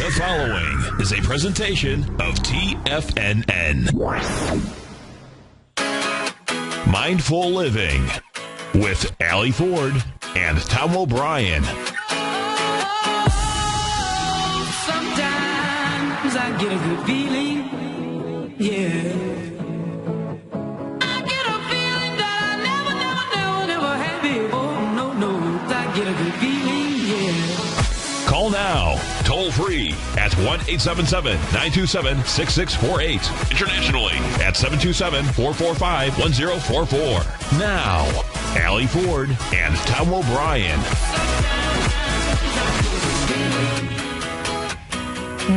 The following is a presentation of TFNN. Mindful Living with Allie Ford and Tom O'Brien. Sometimes I get a good feeling, yeah. I get a feeling that I never had before. No, I get a good feeling, yeah. Call now, toll free at 1-877-927-6648. Internationally at 727-445-1044. Now, Allie Ford and Tom O'Brien.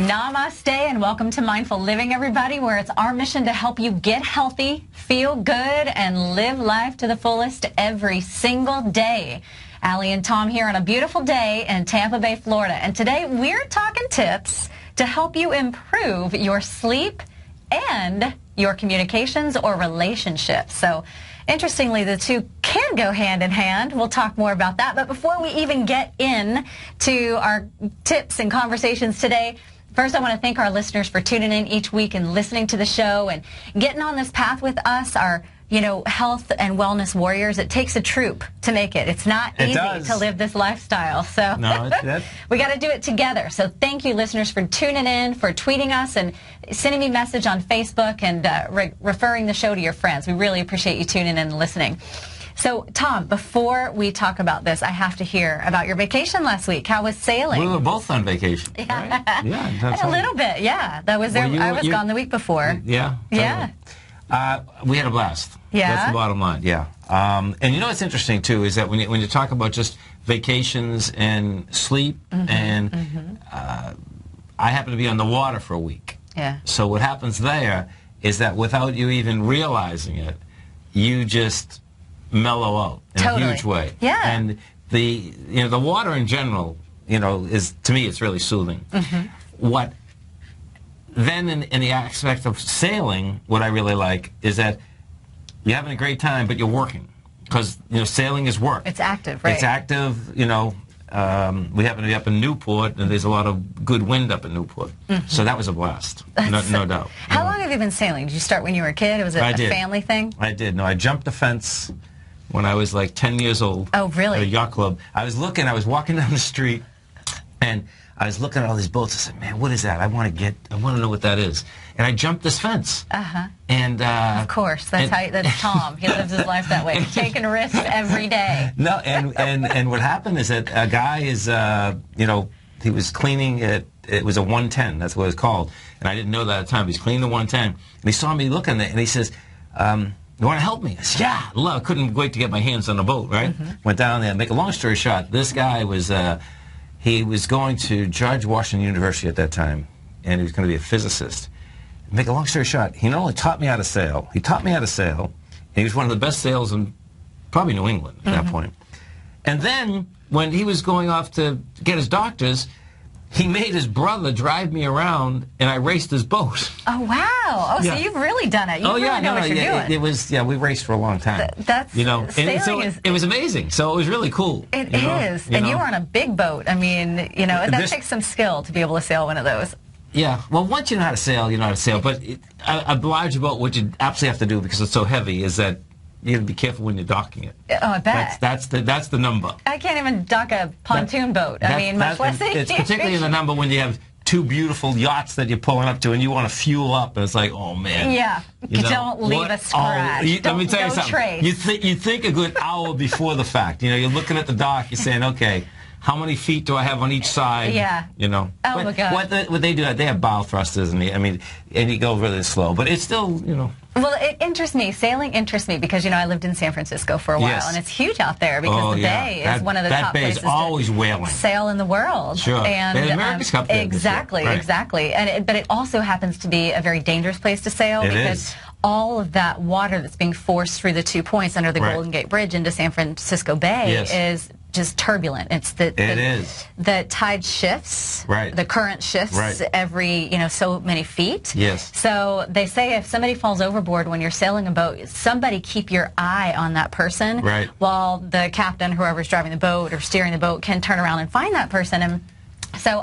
Namaste and welcome to Mindful Living, everybody, where it's our mission to help you get healthy, feel good, and live life to the fullest every single day. Allie and Tom here on a beautiful day in Tampa Bay, Florida. And today we're talking tips to help you improve your sleep and your communications or relationships. So interestingly, the two can go hand in hand. We'll talk more about that. But before we even get into our tips and conversations today, first, I want to thank our listeners for tuning in each week and listening to the show and getting on this path with us, our health and wellness warriors. It takes a troop to make it. It's not easy to live this lifestyle. So we got to do it together. So thank you, listeners, for tuning in, for tweeting us and sending me a message on Facebook and referring the show to your friends. We really appreciate you tuning in and listening. So, Tom, before we talk about this, I have to hear about your vacation last week. How was sailing? We were both on vacation. Yeah, right? Yeah, a little bit. Yeah, that was there. I was gone the week before. Yeah, yeah. We had a blast. Yeah, that's the bottom line. Yeah, and what's interesting too is that when you talk about just vacations and sleep, and I happen to be on the water for a week. Yeah. So what happens there is that without you even realizing it, you just mellow out in a huge way. Yeah. And the water in general, is, to me, it's really soothing. What then in the aspect of sailing, what I really like is that you're having a great time, but you're working because sailing is work. It's active, right? It's active. We happen to be up in Newport, and there's a lot of good wind up in Newport. So that was a blast, no doubt. How long have you been sailing? Did you start when you were a kid? Was it a family thing? I did. No, I jumped the fence when I was like 10 years old. Oh, really? At a yacht club. I was walking down the street, and I was looking at all these boats. I said, man, what is that? I want to know what that is. And I jumped this fence. And of course, that's Tom. He lives his life that way, taking risks every day. No, and what happened is that a guy is, he was cleaning it. It was a 110. That's what it was called. And I didn't know that at the time. He was cleaning the 110. And he saw me looking at it, and he says, you want to help me? I said, yeah, I couldn't wait to get my hands on the boat, right? Went down there. Make a long story short, this guy was, he was going to George Washington University at that time, and he was going to be a physicist. Make a long story short, he not only taught me how to sail, he was one of the best sailors in probably New England at that point. And then, when he was going off to get his doctors, he made his brother drive me around, and I raced his boat. Oh, wow. So you've really done it. You really know what you're doing. It was, we raced for a long time. It was amazing. So it was really cool. It is. And you were on a big boat. I mean, that takes some skill to be able to sail one of those. Yeah. Well, once you know how to sail, you know how to sail. But a large boat, what you absolutely have to do, because it's so heavy, is that you have to be careful when you're docking it. Oh, I bet. That's the number. I can't even dock a pontoon boat. Much less it's particularly the number when you have two beautiful yachts that you're pulling up to, and you want to fuel up, and it's like, oh man. Yeah. Don't leave a scratch. Let me tell you something. Trace. You think a good hour before the fact. You're looking at the dock. You're saying, okay, how many feet do I have on each side? Yeah. Oh my God. What they do, they have bow thrusters, and you go really slow, but it's still, Well, it interests me. Sailing interests me because, I lived in San Francisco for a while, and it's huge out there because the Bay is one of the top places to sail in the world. Sure. And America's Cup there. Exactly. But it also happens to be a very dangerous place to sail because all of that water that's being forced through the 2 points under the Golden Gate Bridge into San Francisco Bay is just turbulent. It's the tide shifts, the current shifts every so many feet. Yes. So they say if somebody falls overboard when you're sailing a boat, somebody keep your eye on that person while the captain, whoever's driving the boat or steering the boat, can turn around and find that person. And so,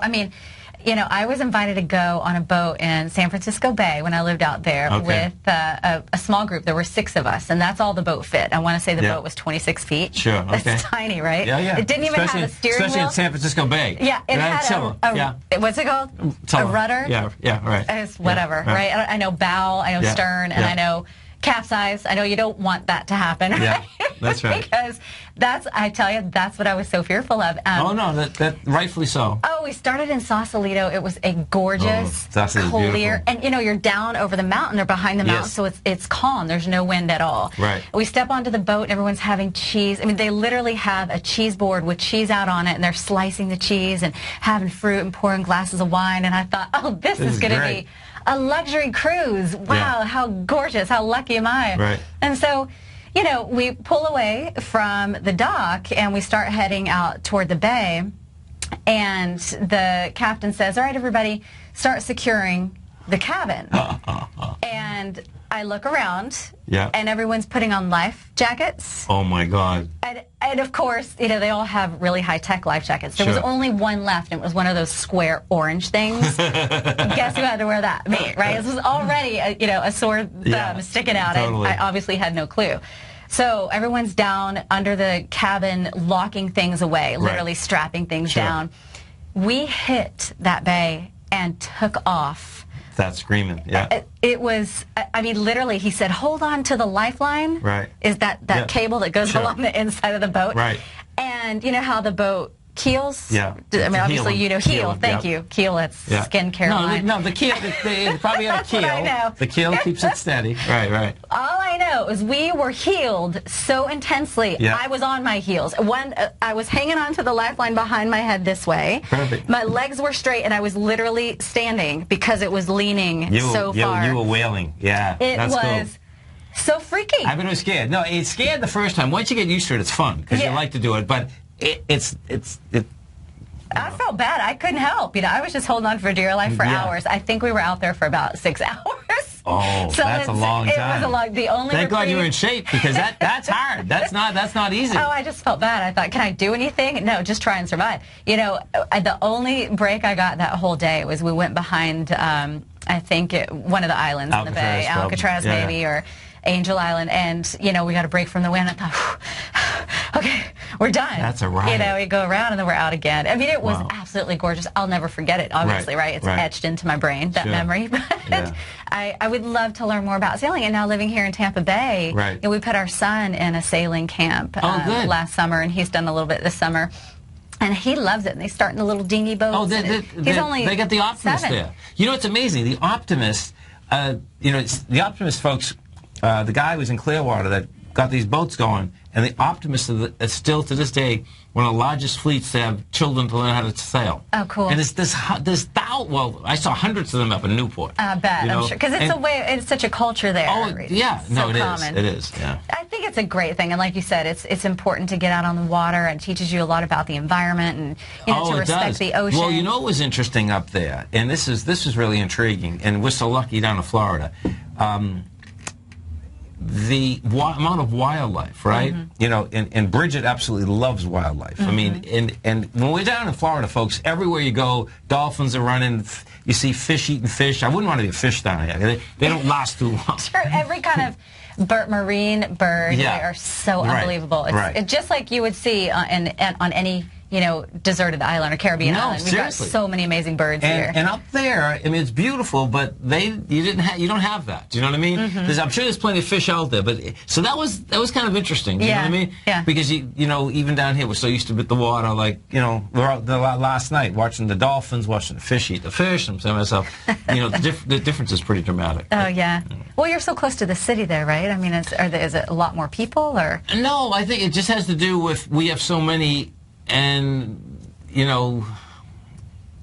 I was invited to go on a boat in San Francisco Bay when I lived out there with a small group. There were 6 of us, and that's all the boat fit. I want to say the boat was 26 feet. Sure, okay. That's tiny, right? Yeah, yeah. It didn't even have a steering especially wheel. in San Francisco Bay. Yeah, it had what's it called? A rudder? Yeah, right. It's whatever, right? I know bow, I know stern, and I know capsize. I know you don't want that to happen, right? Yeah, that's right. Because I tell you, that's what I was so fearful of. Oh, no, that rightfully so. Oh, we started in Sausalito. It was a gorgeous, clear, and you're down over the mountain or behind the mountain, so it's calm. There's no wind at all. Right. We step onto the boat and everyone's having cheese. I mean, they literally have a cheese board with cheese out on it, and they're slicing the cheese and having fruit and pouring glasses of wine. And I thought, oh, this is going to be a luxury cruise. Wow, how gorgeous. How lucky am I? Right. And so, we pull away from the dock and we start heading out toward the bay. And the captain says, all right, everybody, start securing the cabin. And I look around, and everyone's putting on life jackets. Oh, my God. And of course, they all have really high-tech life jackets. There was only one left, and it was one of those square orange things. Guess who had to wear that? Me, right? This was already, a sore thumb sticking out, and I obviously had no clue. So everyone's down under the cabin, locking things away, literally strapping things down. We hit that bay and took off. That's screaming, It was, I mean, literally, he said, hold on to the lifeline. Right. Is that cable that goes along the inside of the boat. Right. And you know how the boat keels? Yeah. I mean, obviously, heel. Thank you. Keel, it's skincare line. No, the keel, they probably had a keel. I know. The keel keeps it steady. Right. All I know is we were heeled so intensely. I was on my heels. I was hanging onto the lifeline behind my head this way. Perfect. My legs were straight, and I was literally standing because it was leaning so far. You were wailing. Yeah, that's cool. It was so freaky. I've been scared. No, it's scared the first time. Once you get used to it, it's fun because you like to do it. But it's I felt bad. I couldn't help. I was just holding on for dear life for hours. I think we were out there for about 6 hours. Oh, so that's a long time. It was the only. Thank God you were in shape because that's hard. That's not easy. Oh, I just felt bad. I thought, can I do anything? No, just try and survive. The only break I got that whole day was we went behind. I think one of the islands in the bay, Alcatraz maybe, or Angel Island, and we got a break from the wind. I thought, okay, we're done. That's a ride. We go around and then we're out again. I mean, it was absolutely gorgeous. I'll never forget it. Obviously, right? It's etched into my brain, that memory. But I would love to learn more about sailing. And now living here in Tampa Bay, we put our son in a sailing camp last summer, and he's done a little bit this summer. And he loves it. And they start in the little dinghy boats. Oh, they got the Optimist 7. there. It's amazing. The Optimist, the Optimist folks, the guy was in Clearwater that got these boats going, and the Optimist is still to this day one of the largest fleets to have children to learn how to sail. Oh, cool. And I saw hundreds of them up in Newport. I bet, I'm sure. Because it's such a culture there. Oh, yeah. No, it common. is, yeah. I think it's a great thing. And like you said, it's important to get out on the water, and teaches you a lot about the environment and to respect the ocean. Well, what was interesting up there, and this is really intriguing, and we're so lucky down in Florida, the amount of wildlife, right? And Bridget absolutely loves wildlife. I mean, and when we're down in Florida, folks, everywhere you go, dolphins are running. You see fish eating fish. I wouldn't want to be a fish down here. They don't last too long. Sure, every kind of marine bird are so unbelievable. It's just like you would see on any deserted island or Caribbean island. We've got so many amazing birds here. And up there, I mean, it's beautiful, but you don't have that. Do you know what I mean? I'm sure there's plenty of fish out there, but so that was kind of interesting. Do you know what I mean? Yeah. Because even down here, we're so used to the water. Like we're out there last night watching the dolphins, watching the fish eat the fish. I'm saying to myself, the difference is pretty dramatic. Oh yeah. Well, you're so close to the city there, right? I mean, is it a lot more people or? No, I think it just has to do with we have so many. And,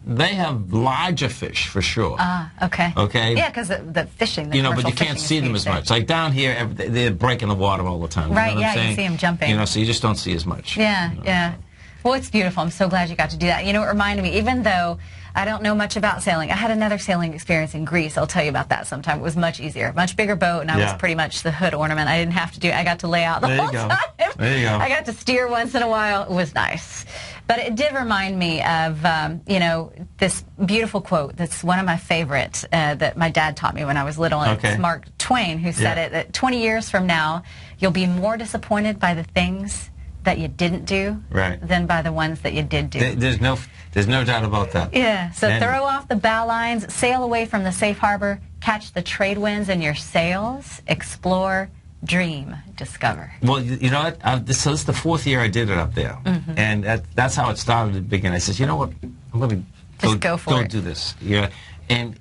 they have larger fish for sure. Okay. Okay? Yeah, because the fishing, but you can't see them as much. Like down here, they're breaking the water all the time. Right, you know what I'm saying? You see them jumping. So you just don't see as much. Yeah, yeah. Well, it's beautiful. I'm so glad you got to do that. It reminded me, even though I don't know much about sailing. I had another sailing experience in Greece. I'll tell you about that sometime. It was much easier, much bigger boat, and I was pretty much the hood ornament. I didn't have to do. I got to lay out the whole time. There you go. I got to steer once in a while. It was nice. But it did remind me of, you know, this beautiful quote that's one of my favorites that my dad taught me when I was little. And it's Mark Twain who said it, that 20 years from now, you'll be more disappointed by the things that you didn't do than by the ones that you did do. There's no doubt about that. Yeah, so throw off the bow lines, sail away from the safe harbor, catch the trade winds in your sails, explore, dream, discover. Well, you know what? This is the 4th year I did it up there, and that's how it started to begin. I said, you know what? I'm going to go do this. Yeah, and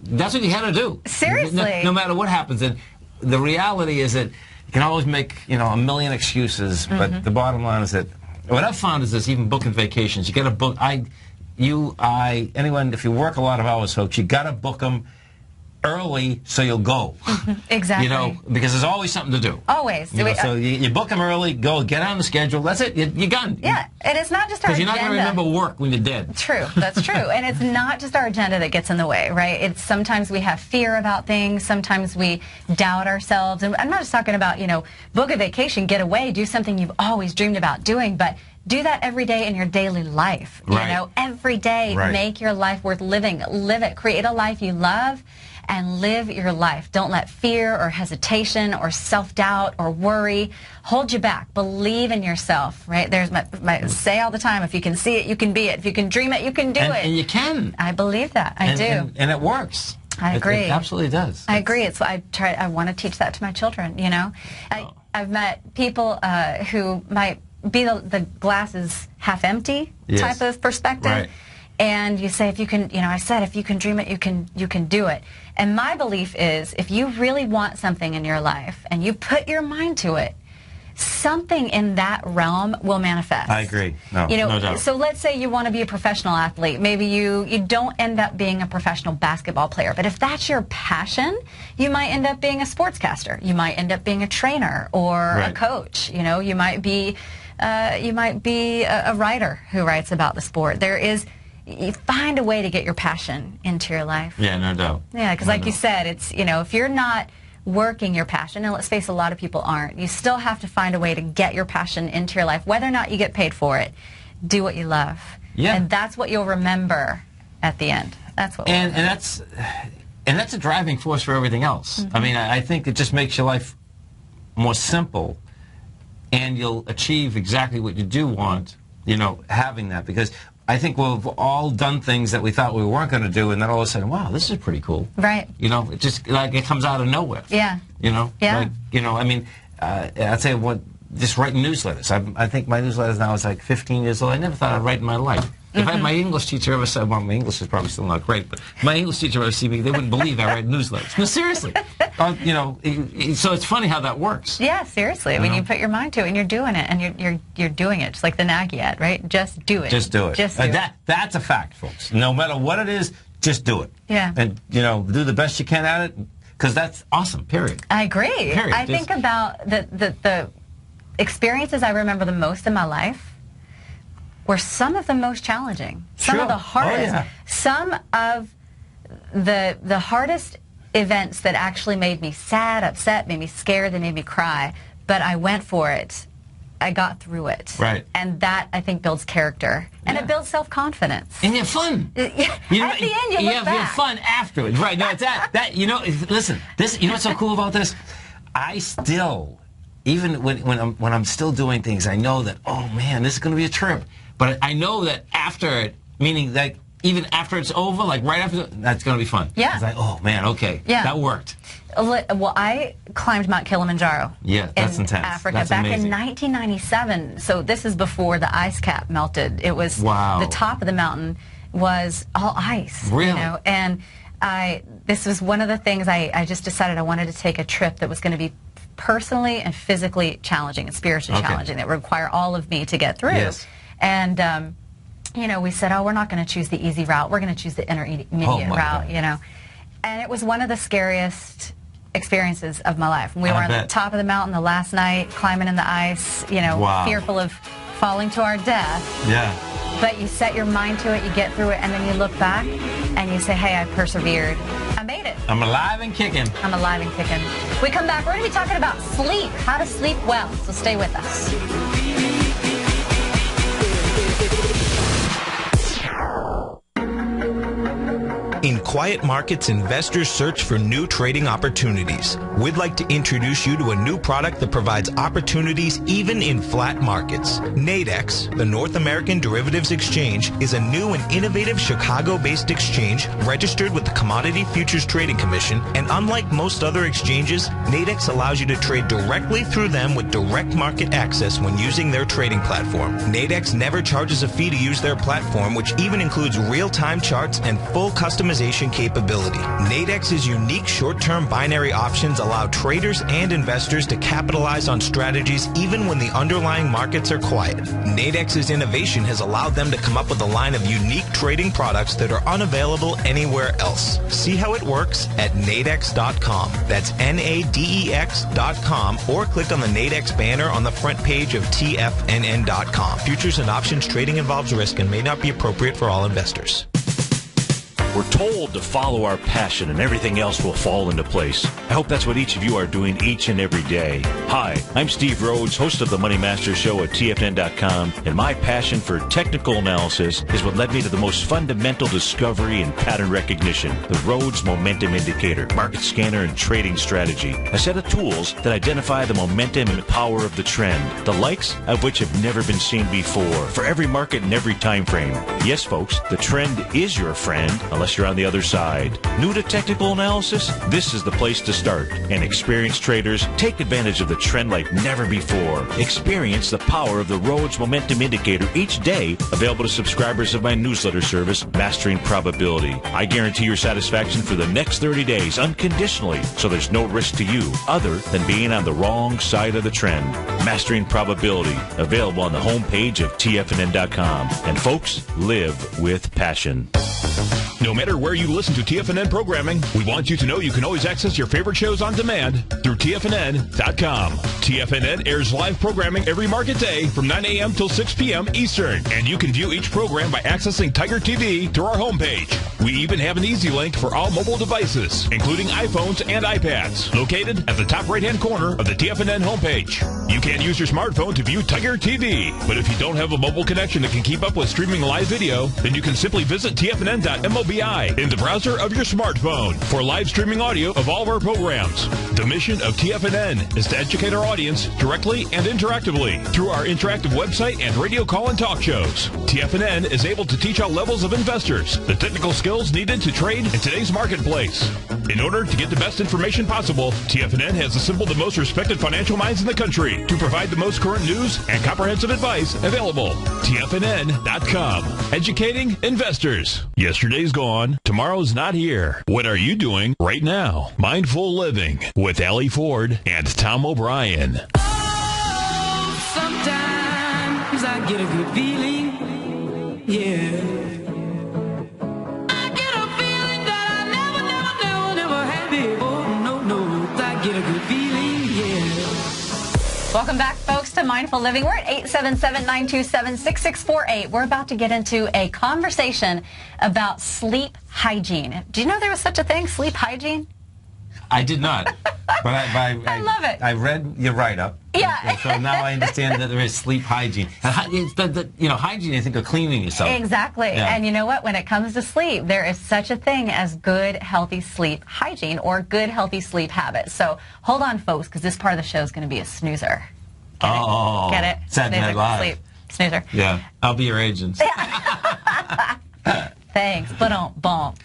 that's what you had to do. Seriously. No matter what happens, and the reality is that you can always make, you know, a million excuses, but the bottom line is that what I've found is this: even booking vacations, you got to book. Anyone, if you work a lot of hours, folks, you got to book them early so you'll go. Exactly. You know, because there's always something to do. Always. You know, so you book them early, go, get on the schedule. That's it. You're done. Yeah, and it's not just our agenda. Because you're not going to remember work when you're dead. True. That's true. And it's not just our agenda that gets in the way, right? It's sometimes we have fear about things. Sometimes we doubt ourselves. And I'm not just talking about, you know, book a vacation, get away, do something you've always dreamed about doing, but do that every day in your daily life. You know, every day, make your life worth living. Live it. Create a life you love and live your life. Don't let fear or hesitation or self-doubt or worry hold you back. Believe in yourself, right? There's my say all the time, if you can see it, you can be it. If you can dream it, you can do it. And you can. I believe that. I do. And it works. I agree. It absolutely does. I agree. I want to teach that to my children, you know. I've met people who might be the glass is half empty type of perspective. Right. And you say, if you can, you know, I said, if you can dream it, you can do it. And my belief is, if you really want something in your life and you put your mind to it, something in that realm will manifest. I agree. No doubt. So let's say you want to be a professional athlete. Maybe you don't end up being a professional basketball player. But if that's your passion, you might end up being a sportscaster. You might end up being a trainer or a coach. You know, you might be a writer who writes about the sport. You find a way to get your passion into your life. Yeah, no doubt. Yeah, because like you said, it's, you know, if you're not working your passion, and let's face it, a lot of people aren't, you still have to find a way to get your passion into your life, whether or not you get paid for it. Do what you love. Yeah. And that's what you'll remember at the end. That's what and that's a driving force for everything else. I mean, I think it just makes your life more simple, and you'll achieve exactly what you do want, you know, having that, because I think we've all done things that we thought we weren't going to do, and then all of a sudden, wow, this is pretty cool. Right. You know, it just, like, it comes out of nowhere. Yeah. You know? Yeah. Like, you know, I mean, I'd say just writing newsletters. I think my newsletters now is like 15 years old. I never thought I'd write in my life. If my English teacher ever said, well, my English is probably still not great, but my English teacher ever see me, they wouldn't believe I write newsletters. No, seriously. You know, so it's funny how that works. Yeah, seriously. When you put your mind to it and you're doing it, and you're doing it, just like the Nagy ad, right? Just do it. Just do it. Just do it. That's a fact, folks. No matter what it is, just do it. Yeah. And, you know, do the best you can at it, because that's awesome, period. I agree. Period. I think about the experiences I remember the most in my life were some of the most challenging, some of the hardest, some of the hardest events that actually made me sad, upset, made me scared, they made me cry, but I went for it. I got through it. Right. And that, I think, builds character. And it builds self-confidence. And you have fun. At the end, you look back. You have fun afterwards. Right. No, it's that, you know, listen, you know what's so cool about this? I still, even when I'm still doing things, I know that, oh, man, this is going to be a trip. But I know that after it, meaning like even after it's over, like right after, that's going to be fun. Yeah. It's like, oh, man, okay. Yeah. That worked. Well, I climbed Mount Kilimanjaro. Yeah, that's intense. Africa that's back amazing. in 1997. So this is before the ice cap melted. It was the top of the mountain was all ice. Really? You know, and this was one of the things I just decided I wanted to take a trip that was going to be personally and physically challenging and spiritually challenging, that would require all of me to get through. Yes. And you know, we said, oh, we're not going to choose the easy route. We're going to choose the intermediate route. You know, and it was one of the scariest experiences of my life. We were on the top of the mountain the last night, climbing in the ice, you know, fearful of falling to our death. Yeah. but you set your mind to it, you get through it, and then you look back and you say, hey, I persevered. I made it. I'm alive and kicking. I'm alive and kicking. We come back, we're going to be talking about sleep, how to sleep well, so stay with us. In quiet markets, investors search for new trading opportunities. We'd like to introduce you to a new product that provides opportunities even in flat markets. Nadex, the North American Derivatives Exchange, is a new and innovative Chicago-based exchange registered with the Commodity Futures Trading Commission, and unlike most other exchanges, Nadex allows you to trade directly through them with direct market access when using their trading platform. Nadex never charges a fee to use their platform, which even includes real-time charts and full customization capability. Nadex's unique short-term binary options allow traders and investors to capitalize on strategies even when the underlying markets are quiet. Nadex's innovation has allowed them to come up with a line of unique trading products that are unavailable anywhere else. See how it works at nadex.com. That's NADEX.com, or click on the Nadex banner on the front page of TFNN.com. Futures and options trading involves risk and may not be appropriate for all investors. We're told to follow our passion and everything else will fall into place. I hope that's what each of you are doing each and every day. Hi, I'm Steve Rhodes, host of the Money Master Show at TFNN.com, and my passion for technical analysis is what led me to the most fundamental discovery in pattern recognition, the Rhodes Momentum Indicator, market scanner, and trading strategy. A set of tools that identify the momentum and power of the trend, the likes of which have never been seen before, for every market and every time frame. Yes, folks, the trend is your friend, unless you're on the other side. New to technical analysis? This is the place to start. And experienced traders take advantage of the trend like never before. Experience the power of the Rhodes Momentum Indicator each day, available to subscribers of my newsletter service, Mastering Probability. I guarantee your satisfaction for the next 30 days unconditionally, so there's no risk to you other than being on the wrong side of the trend. Mastering Probability, available on the homepage of TFNN.com. And folks, live with passion. No matter where you listen to TFNN programming, we want you to know you can always access your favorite shows on demand through TFNN.com. TFNN airs live programming every market day from 9 a.m. till 6 p.m. Eastern, and you can view each program by accessing Tiger TV through our homepage. We even have an easy link for all mobile devices, including iPhones and iPads, located at the top right-hand corner of the TFNN homepage. You can use your smartphone to view Tiger TV, but if you don't have a mobile connection that can keep up with streaming live video, then you can simply visit TFNN.mobi in the browser of your smartphone for live streaming audio of all of our programs. The mission of TFNN is to educate our audience directly and interactively through our interactive website and radio call and talk shows. TFNN is able to teach all levels of investors the technical skills needed to trade in today's marketplace. In order to get the best information possible, TFNN has assembled the most respected financial minds in the country to provide the most current news and comprehensive advice available. TFNN.com. Educating investors. Yesterday's gone. Tomorrow's not here. What are you doing right now? Mindful Living with Allie Ford and Tom O'Brien. Oh, sometimes I get a good feeling, yeah. I get a feeling that I never had before. No, I get a good feeling, yeah. Welcome back, folks, to Mindful Living. We're at 877-927-6648. We're about to get into a conversation about sleep hygiene. Do you know there was such a thing, sleep hygiene? I did not. But I love it. I read your write-up. Yeah. And so now I understand that there is sleep hygiene. And hygiene, I think, of cleaning yourself. Exactly. Yeah. And you know what? When it comes to sleep, there is such a thing as good, healthy sleep hygiene or good, healthy sleep habits. So hold on, folks, because this part of the show is going to be a snoozer. Get it? Get it? Saturday Night Live. Sleep. Snoozer. Yeah. I'll be your agent. Thanks, but don't bump.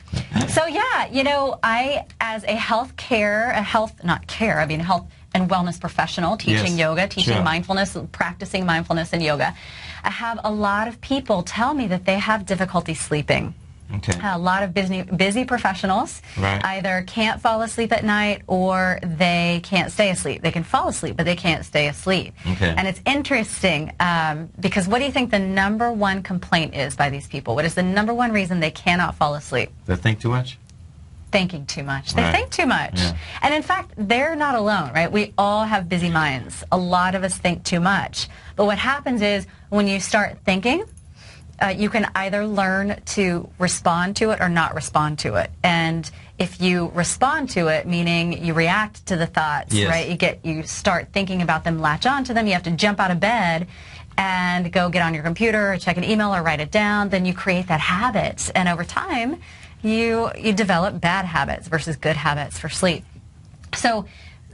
So yeah, you know, I, as a health and wellness professional, teaching yoga, teaching mindfulness, practicing mindfulness and yoga, I have a lot of people tell me that they have difficulty sleeping. Okay. A lot of busy professionals either can't fall asleep at night or they can't stay asleep. They can fall asleep, but they can't stay asleep. Okay. And it's interesting because what do you think the number one complaint is by these people? What is the number one reason they cannot fall asleep? They think too much? Thinking too much. They think too much. Yeah. And in fact, they're not alone, right? We all have busy minds. A lot of us think too much. But what happens is when you start thinking, you can either learn to respond to it or not respond to it. And if you respond to it, meaning you react to the thoughts, Yes. right? You start thinking about them, latch on to them. You have to jump out of bed and go get on your computer or check an email or write it down. Then you create that habit. And over time, you develop bad habits versus good habits for sleep. So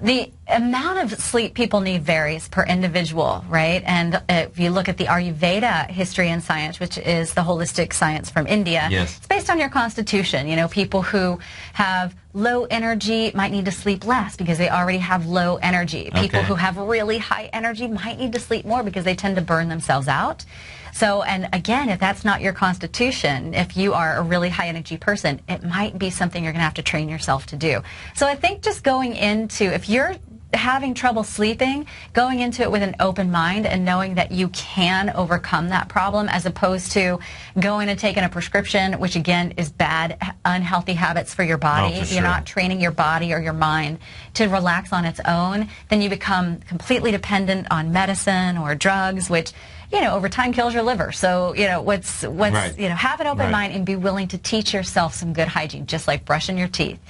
the amount of sleep people need varies per individual, right? And if you look at the Ayurveda history and science, which is the holistic science from India, Yes. it's based on your constitution. You know, people who have low energy might need to sleep less because they already have low energy. People Okay. who have really high energy might need to sleep more because they tend to burn themselves out. So, and again, if that's not your constitution, if you are a really high energy person, it might be something you're going to have to train yourself to do. So I think just going into, if you're having trouble sleeping, going into it with an open mind and knowing that you can overcome that problem, as opposed to going and taking a prescription, which again is bad, unhealthy habits for your body. Oh, for You're sure. not training your body or your mind to relax on its own. Then you become completely dependent on medicine or drugs, which, you know, over time kills your liver. So, you know, Right. you know, have an open Right. mind and be willing to teach yourself some good hygiene, just like brushing your teeth.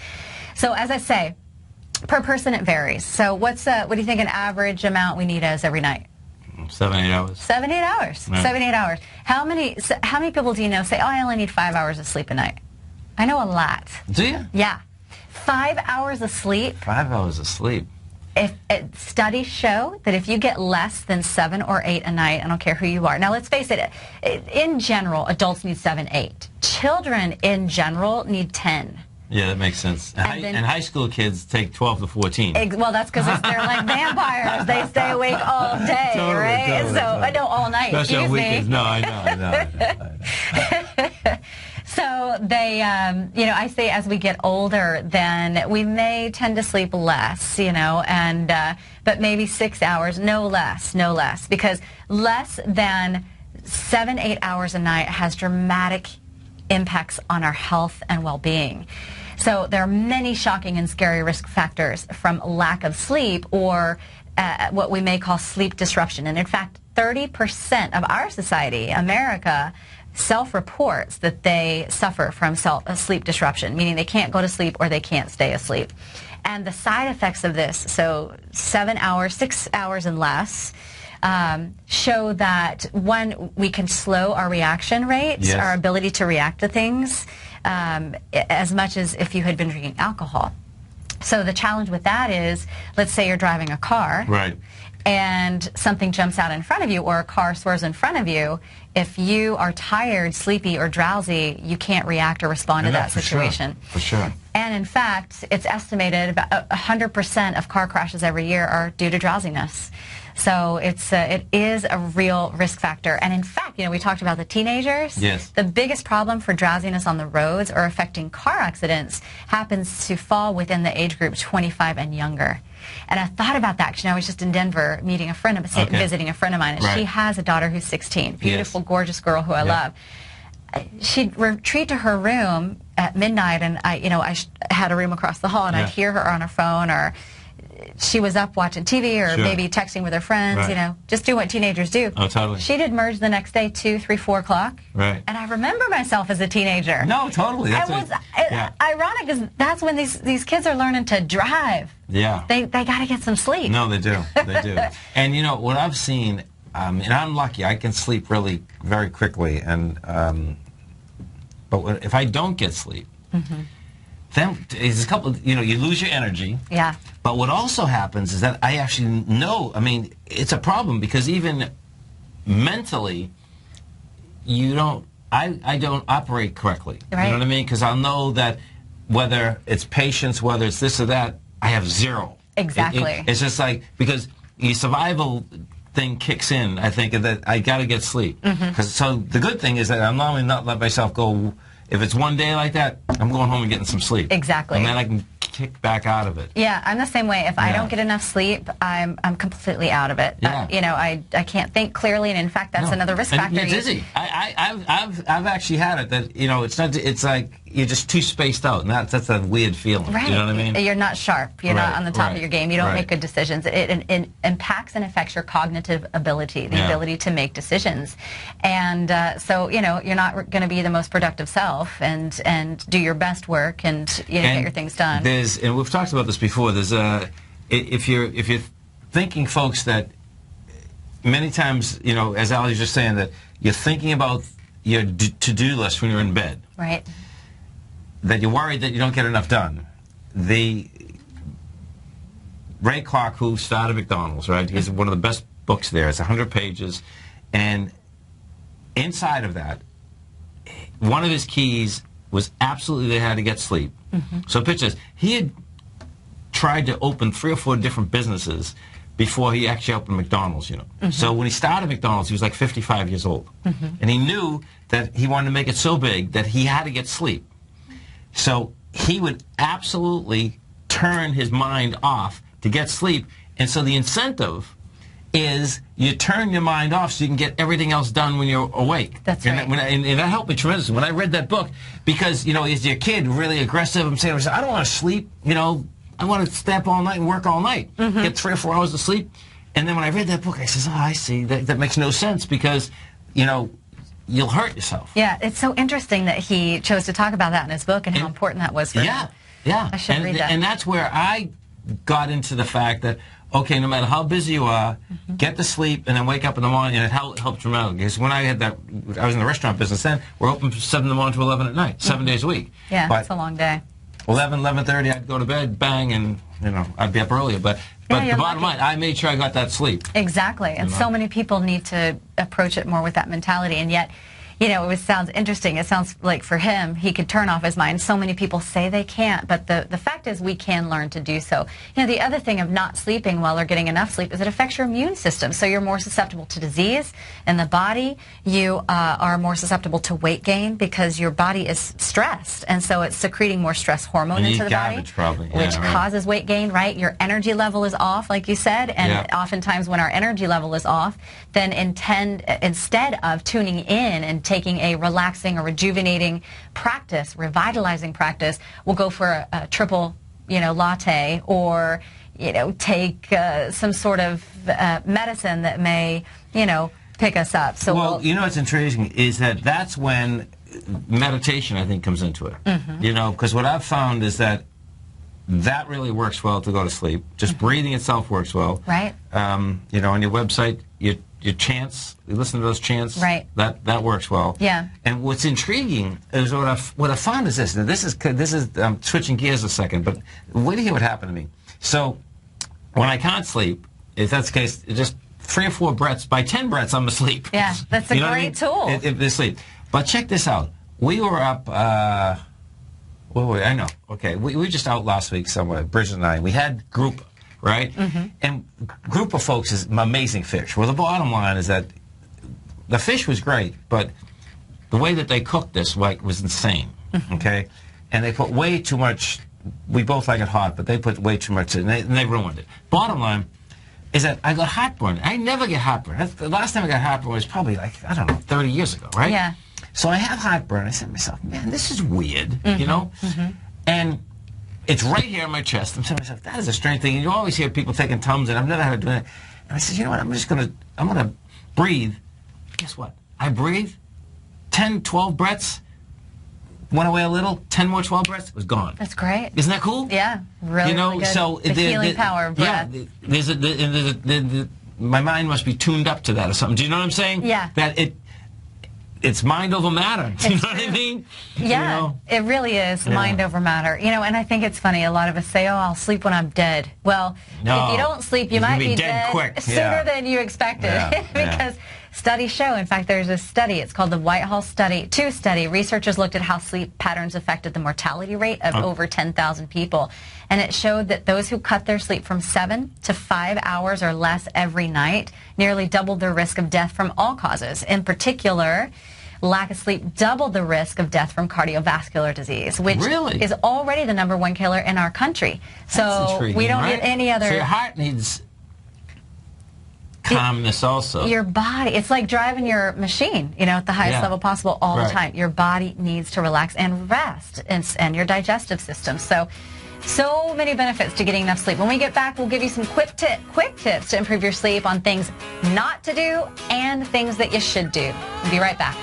So as I say, per person it varies. So what do you think an average amount we need is every night? 7, 8 hours. 7, 8 hours. Right. 7, 8 hours. How many people do you know say, oh, I only need 5 hours of sleep a night? I know a lot. Do you? Yeah. 5 hours of sleep. 5 hours of sleep. Studies show that if you get less than 7 or 8 a night, I don't care who you are. Now, let's face it, in general, adults need 7, 8. Children, in general, need 10. Yeah, that makes sense. And high school kids take 12 to 14. Well, that's because they're like vampires. They stay awake all day, Totally, right? totally, totally. No, all night. Especially on Excuse me. weekends. No, I know. So they, you know, I say as we get older, then we may tend to sleep less, you know, and but maybe 6 hours, no less, because less than 7, 8 hours a night has dramatic impacts on our health and well-being. So there are many shocking and scary risk factors from lack of sleep or what we may call sleep disruption. And in fact, 30% of our society, America, self-reports that they suffer from sleep disruption, meaning they can't go to sleep or they can't stay asleep. And the side effects of this, so 7 hours, 6 hours and less, show that, one, we can slow our reaction rate, Yes. our ability to react to things, as much as if you had been drinking alcohol. So the challenge with that is, let's say you're driving a car. Right. And something jumps out in front of you or a car swerves in front of you, if you are tired, sleepy, or drowsy, you can't react or respond to that situation. For sure. And in fact, it's estimated about 100% of car crashes every year are due to drowsiness. So it is a real risk factor. And in fact, you know, we talked about the teenagers. Yes. The biggest problem for drowsiness on the roads or affecting car accidents happens to fall within the age group 25 and younger. And I thought about that because, you know, I was just in Denver meeting a friend, visiting a friend of mine, and Right. she has a daughter who's 16, beautiful, Yes. gorgeous girl who I love. She'd retreat to her room at midnight, and I had a room across the hall, and Yeah. I'd hear her on her phone, or she was up watching TV, or Sure. maybe texting with her friends, Right. you know, just do what teenagers do. Oh, totally. She'd emerge the next day, 2, 3, 4 o'clock. Right. And I remember myself as a teenager. No, totally. That's It was yeah. ironic because that's when these kids are learning to drive. Yeah. They got to get some sleep. No, they do. They do. And, you know, what I've seen, and I'm lucky, I can sleep really very quickly. And but if I don't get sleep, then there's a couple, you know, you lose your energy. Yeah. But what also happens is that I actually know, I mean, it's a problem because even mentally, I don't operate correctly. Right. You know what I mean? Because I'll know that whether it's patience, whether it's this or that, I have zero. Exactly. It's just like, because your survival thing kicks in, I think, that I got to get sleep. So the good thing is that I'm normally not let myself go. If it's one day like that, I'm going home and getting some sleep. Exactly. And then I can kick back out of it. Yeah, I'm the same way. If I Yeah. don't get enough sleep, I'm completely out of it. Yeah. You know, I can't think clearly, and in fact, that's No. another risk And factor. you're dizzy. I've actually had it that, you know, it's like you're just too spaced out, and that's a weird feeling. Right. You know what I mean? You're not sharp. You're not on the top of your game. You don't make good decisions. It impacts and affects your cognitive ability, the ability to make decisions. And so, you know, you're not going to be the most productive self and do your best work and, you know, get your things done. And we've talked about this before, if you're thinking, folks, that many times, you know, as Ali was just saying, that you're thinking about your to-do list when you're in bed. Right. That you're worried that you don't get enough done. Ray Kroc, who started McDonald's, right? He's one of the best books there. It's 100 pages. And inside of that, one of his keys was absolutely they had to get sleep. So picture this. He had tried to open 3 or 4 different businesses before he actually opened McDonald's, you know. So when he started McDonald's, he was like 55 years old. And he knew that he wanted to make it so big that he had to get sleep. So he would absolutely turn his mind off to get sleep. And so the incentive is you turn your mind off so you can get everything else done when you're awake. That's right. And that helped me tremendously when I read that book, because, you know, as your kid, really aggressive, I'm saying, I don't want to sleep, you know, I want to stay up all night and work all night, get 3 or 4 hours of sleep. And then when I read that book, I says, oh, I see. That makes no sense, because, you know, you'll hurt yourself. Yeah, it's so interesting that he chose to talk about that in his book and how important that was for him. Yeah. I should read that. And that's where I got into the fact that, okay, no matter how busy you are, get to sleep and then wake up in the morning, and it helped dramatically. Because when I had that, I was in the restaurant business then, we're open from 7 in the morning to 11 at night, 7 days a week. Yeah, but it's a long day. 11:30, I'd go to bed, bang, and, you know, I'd be up earlier. But the bottom line, I made sure I got that sleep. Exactly. And so many people need to approach it more with that mentality. And yet, you know, it sounds interesting. It sounds like for him, he could turn off his mind. So many people say they can't, but the fact is we can learn to do so. You know, the other thing of not sleeping well or getting enough sleep is it affects your immune system. So you're more susceptible to disease in the body. You are more susceptible to weight gain because your body is stressed. And so it's secreting more stress hormone into the body, probably. which causes weight gain, right? Your energy level is off, like you said. And oftentimes when our energy level is off, then instead of tuning in and taking a relaxing or rejuvenating practice, revitalizing practice, we'll go for a triple, you know, latte, or, you know, take some sort of medicine that may, you know, pick us up. So well, you know what's intriguing is that's when meditation, I think, comes into it. You know, because what I've found is that really works well to go to sleep. Just breathing itself works well. Right. You know, on your website, your chants, you listen to those chants. Right. That works well. Yeah. And what's intriguing is what I found is this. Now this is switching gears a second, but wait to hear what happened to me. So when I can't sleep, if that's the case, just 3 or 4 breaths. By 10 breaths, I'm asleep. Yeah, that's a great tool. If they sleep. But check this out. We were up. Where were we? I know. Okay, we were just out last week somewhere. Bridget and I. We had group. Right? And group of folks is amazing fish. Well, the bottom line is that the fish was great, but the way that they cooked this was insane. Okay? And they put way too much. We both like it hot, but they put way too much in, and they ruined it. Bottom line is that I got heartburn. I never get heartburn. The last time I got heartburn was probably, like, I don't know, 30 years ago, right? Yeah. So I have heartburn. I said to myself, man, this is weird, you know? And it's right here on my chest. I'm saying to myself, that is a strange thing. And you always hear people taking Tums, and I've never had to do it. And I said, you know what, I'm gonna breathe. Guess what? I breathe, 10, 12 breaths, went away a little, 10 more, 12 breaths, it was gone. That's great. Isn't that cool? Yeah, really, you know, really good. so the healing power of breath. Yeah, my mind must be tuned up to that or something. Do you know what I'm saying? Yeah. That it's mind over matter. Do you know what I mean? Yeah, you know? it really is mind over matter. You know, and I think it's funny, a lot of us say, oh, I'll sleep when I'm dead. Well, if you don't sleep, you might be dead quick. sooner than you expected. Because studies show, in fact, there's a study, it's called the Whitehall Study 2 study. Researchers looked at how sleep patterns affected the mortality rate of over 10,000 people. And it showed that those who cut their sleep from 7 to 5 hours or less every night nearly doubled their risk of death from all causes. In particular, lack of sleep doubled the risk of death from cardiovascular disease, which is already the #1 killer in our country. So we don't need any other... So your heart needs calmness also. Your body, it's like driving your machine, at the highest level possible all the time. Your body needs to relax and rest, and your digestive system. So many benefits to getting enough sleep. When we get back, we'll give you some quick tips to improve your sleep on things not to do and things that you should do. We'll be right back.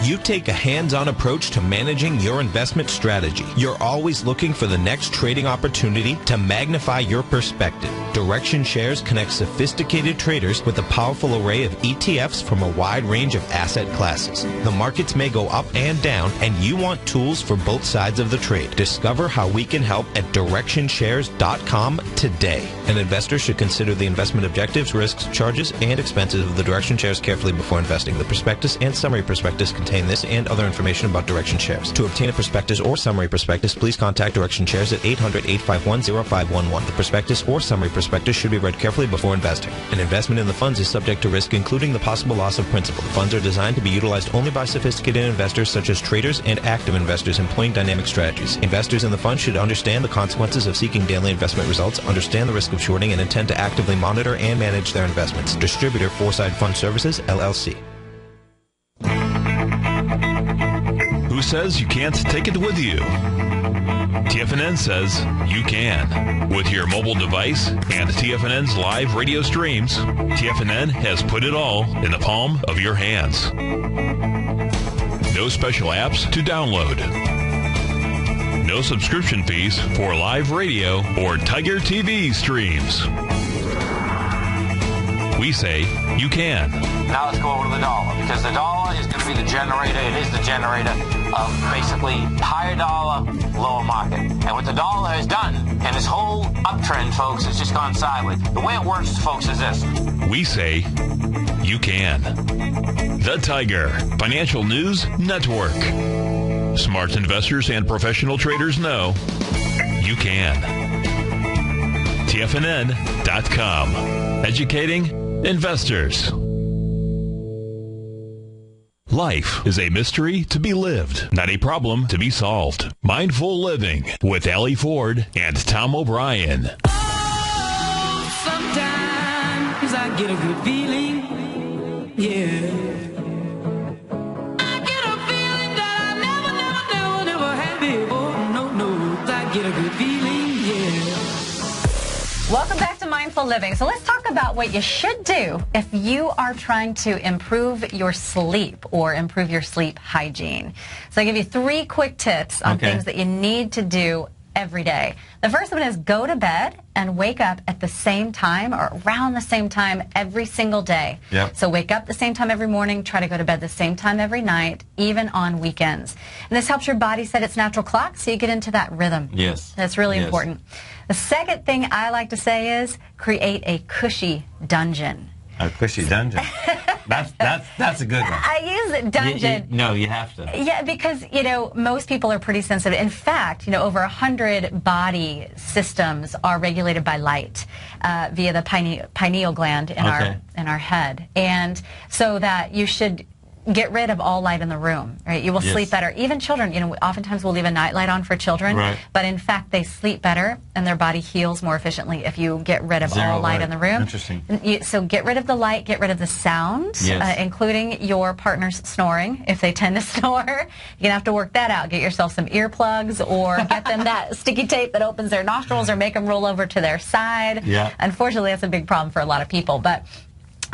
You take a hands-on approach to managing your investment strategy. You're always looking for the next trading opportunity to magnify your perspective. Direction Shares connects sophisticated traders with a powerful array of ETFs from a wide range of asset classes. The markets may go up and down, and you want tools for both sides of the trade. Discover how we can help at DirectionShares.com today. An investor should consider the investment objectives, risks, charges, and expenses of the Direction Shares carefully before investing. The prospectus and summary prospectus contain this and other information about Direction Shares. To obtain a prospectus or summary prospectus, please contact Direction Shares at 800-851-0511. The prospectus or summary prospectus should be read carefully before investing. An investment in the funds is subject to risk, including the possible loss of principal. The funds are designed to be utilized only by sophisticated investors such as traders and active investors employing dynamic strategies. Investors in the fund should understand the consequences of seeking daily investment results, understand the risk of shorting, and intend to actively monitor and manage their investments. Distributor Foreside Fund Services, LLC. Who says you can't take it with you? TFNN says you can. With your mobile device and TFNN's live radio streams, TFNN has put it all in the palm of your hands. No special apps to download. No subscription fees for live radio or Tiger TV streams. We say you can. Now let's go over to the dollar, because the dollar is going to be the generator. It is the generator of basically higher dollar, lower market. And what the dollar has done, and this whole uptrend, folks, has just gone sideways. The way it works, folks, is this. We say you can. The Tiger Financial News Network. Smart investors and professional traders know you can. TFNN.com. Educating investors. Life is a mystery to be lived, not a problem to be solved. Mindful Living with Allie Ford and Tom O'Brien. Oh, sometimes I get a good feeling, yeah. I get a feeling that I never had before. No, I get a good feeling, yeah. Welcome back to Mindful Living. So let's talk about what you should do if you are trying to improve your sleep or improve your sleep hygiene. So I give you 3 quick tips on things that you need to do every day. The first one is go to bed and wake up at the same time or around the same time every single day. Yep. So wake up the same time every morning, try to go to bed the same time every night, even on weekends. And this helps your body set its natural clock so you get into that rhythm. Yes. That's really important. The second thing I like to say is create a cushy dungeon. A cushy dungeon. That's a good one. I use dungeon. No, you have to. Yeah, because, most people are pretty sensitive. In fact, over 100 body systems are regulated by light via the pineal gland in our head. And so that you should get rid of all light in the room, right? You will sleep better. Even children, oftentimes we'll leave a night light on for children, but in fact they sleep better and their body heals more efficiently if you get rid of all light in the room. Interesting. So get rid of the light, get rid of the sound, including your partner's snoring. If they tend to snore, you're going to have to work that out. Get yourself some earplugs or get them that sticky tape that opens their nostrils or make them roll over to their side. Yeah. Unfortunately, that's a big problem for a lot of people.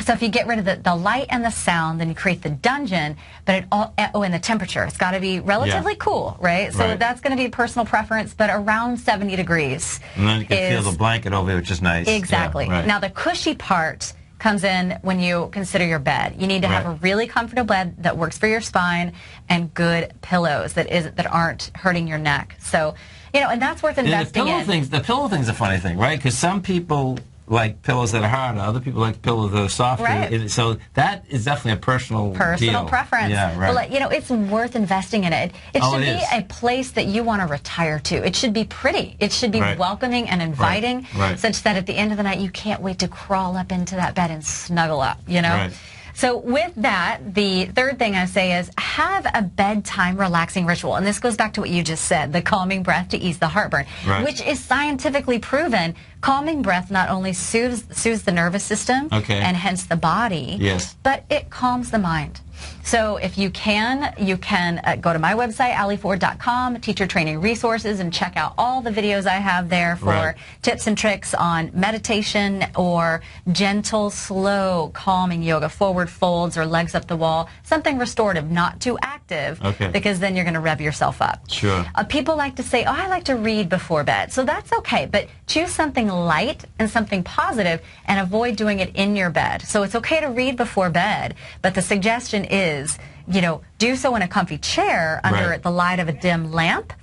So if you get rid of the light and the sound, then you create the dungeon, but and the temperature. It's got to be relatively cool, right? So that's going to be personal preference, but around 70 degrees. And then you can feel the blanket over, which is nice. Exactly. Yeah, Now the cushy part comes in when you consider your bed. You need to have a really comfortable bed that works for your spine and good pillows that aren't hurting your neck. So, and that's worth investing in. The pillow thing's a funny thing, right? Because some people like pillows that are harder. Other people like pillows that are softer. Right. So that is definitely a personal deal. Preference. Yeah, right. But, you know, it's worth investing in it. It should be is. a place that you want to retire to. It should be pretty. It should be welcoming and inviting, such that at the end of the night you can't wait to crawl up into that bed and snuggle up, you know? Right. So with that, the third thing I say is have a bedtime relaxing ritual. And this goes back to what you just said, the calming breath to ease the heartburn, which is scientifically proven. Calming breath not only soothes the nervous system and hence the body, but it calms the mind. So if you can go to my website, AllieFord.com, teacher training resources, and check out all the videos I have there for tips and tricks on meditation or gentle, slow, calming yoga, forward folds or legs up the wall, something restorative, not too active, because then you're going to rev yourself up. Sure. People like to say, oh, I like to read before bed. So that's okay, but choose something light and something positive and avoid doing it in your bed. So it's okay to read before bed, but the suggestion is, you know, do so in a comfy chair under the light of a dim lamp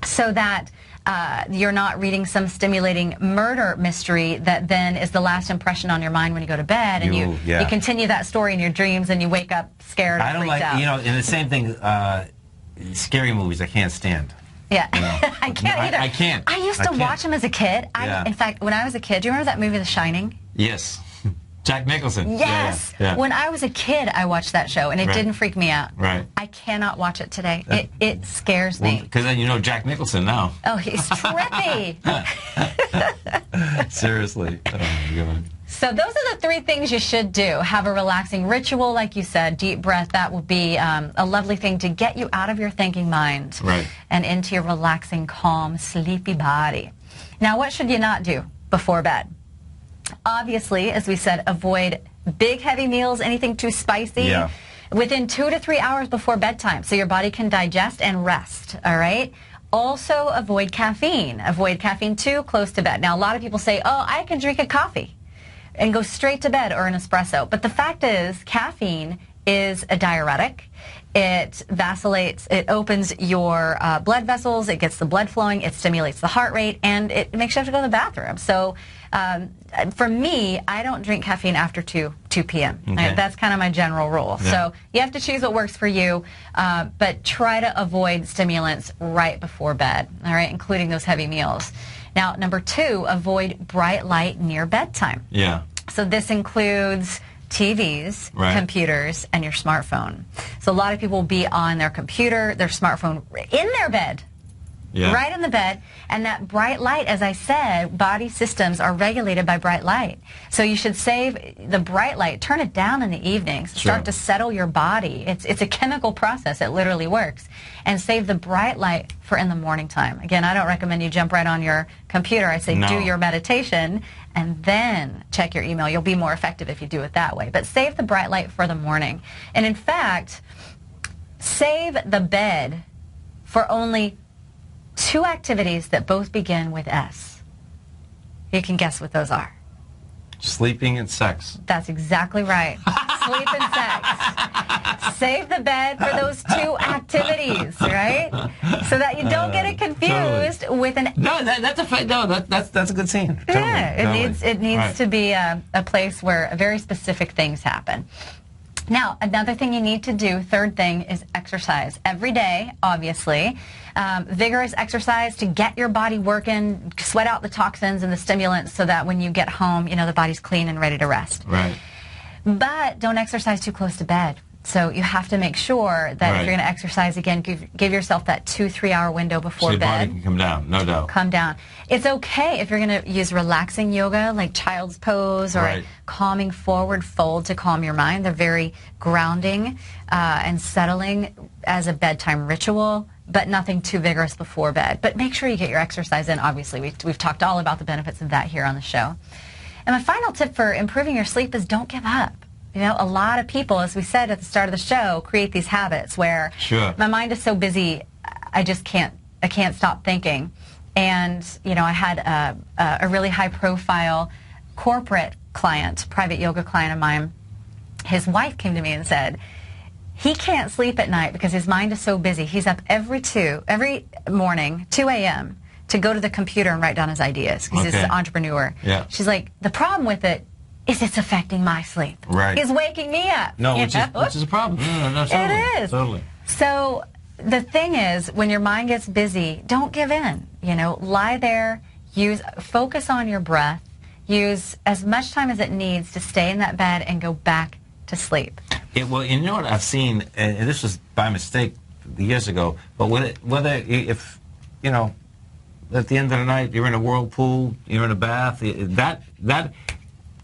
so that you're not reading some stimulating murder mystery that then is the last impression on your mind when you go to bed, and you continue that story in your dreams and you wake up scared I don't freaked out. you know, and the same thing, scary movies I can't stand. Yeah, you know? I can't either. I can't. I used to watch them as a kid. In fact, when I was a kid, do you remember that movie, The Shining? Yes. Jack Nicholson. Yes. When I was a kid, I watched that show, and it didn't freak me out. Right. I cannot watch it today. It scares me. Because then you know Jack Nicholson now. Oh, he's trippy. Seriously. So those are the three things you should do. Have a relaxing ritual, like you said, deep breath. That will be a lovely thing to get you out of your thinking mind and into your relaxing, calm, sleepy body. Now, what should you not do before bed? Obviously, as we said, avoid big, heavy meals, anything too spicy, within 2 to 3 hours before bedtime so your body can digest and rest, all right? Also, avoid caffeine. Avoid caffeine too close to bed. Now, a lot of people say, oh, I can drink a coffee and go straight to bed or an espresso. But the fact is, caffeine is a diuretic. It vacillates, it opens your blood vessels, it gets the blood flowing, it stimulates the heart rate, and it makes you have to go to the bathroom. So for me, I don't drink caffeine after 2 p.m. That's kind of my general rule. So you have to choose what works for you, but try to avoid stimulants right before bed, all right, including those heavy meals. Now, number 2, avoid bright light near bedtime. So this includes TVs, computers, and your smartphone. So a lot of people will be on their computer, their smartphone, in their bed, right in the bed, and that bright light, as I said, body systems are regulated by bright light. So you should save the bright light, turn it down in the evenings, start to settle your body. It's a chemical process, it literally works. And save the bright light for in the morning time. Again, I don't recommend you jump right on your computer. I say do your meditation and then check your email. You'll be more effective if you do it that way. But save the bright light for the morning. And in fact, save the bed for only 2 activities that both begin with S. You can guess what those are. Sleeping and sex. That's exactly right. Sleep and sex. Save the bed for those 2 activities, right? So that you don't get it confused with an. No, that's a good scene. It needs to be a place where very specific things happen. Now, another thing you need to do, third thing, is exercise. Every day, obviously. Vigorous exercise to get your body working, sweat out the toxins and the stimulants so that when you get home, you know, the body's clean and ready to rest. Right. But don't exercise too close to bed. So you have to make sure that if you're going to exercise, again, give yourself that 2-3 hour window before bed. So your body can come down, no doubt. Come down. It's okay if you're going to use relaxing yoga like child's pose or calming forward fold to calm your mind. They're very grounding and settling as a bedtime ritual, but nothing too vigorous before bed. But make sure you get your exercise in, obviously. We've talked all about the benefits of that here on the show. And my final tip for improving your sleep is don't give up. You know, a lot of people, as we said at the start of the show, create these habits where my mind is so busy, I can't stop thinking. And, you know, I had a really high-profile corporate client, private yoga client of mine. His wife came to me and said, he can't sleep at night because his mind is so busy. He's up every morning, 2 a.m., to go to the computer and write down his ideas because he's an entrepreneur. Yeah. She's like, the problem with it is it's affecting my sleep. Right. It's waking me up. No, which is a problem. No, totally. It is. Totally. So the thing is, when your mind gets busy, don't give in. You know, lie there, focus on your breath, use as much time as it needs to stay in that bed and go back to sleep. Well, you know what I've seen, and this was by mistake years ago, but if, you know, at the end of the night, you're in a whirlpool, you're in a bath, that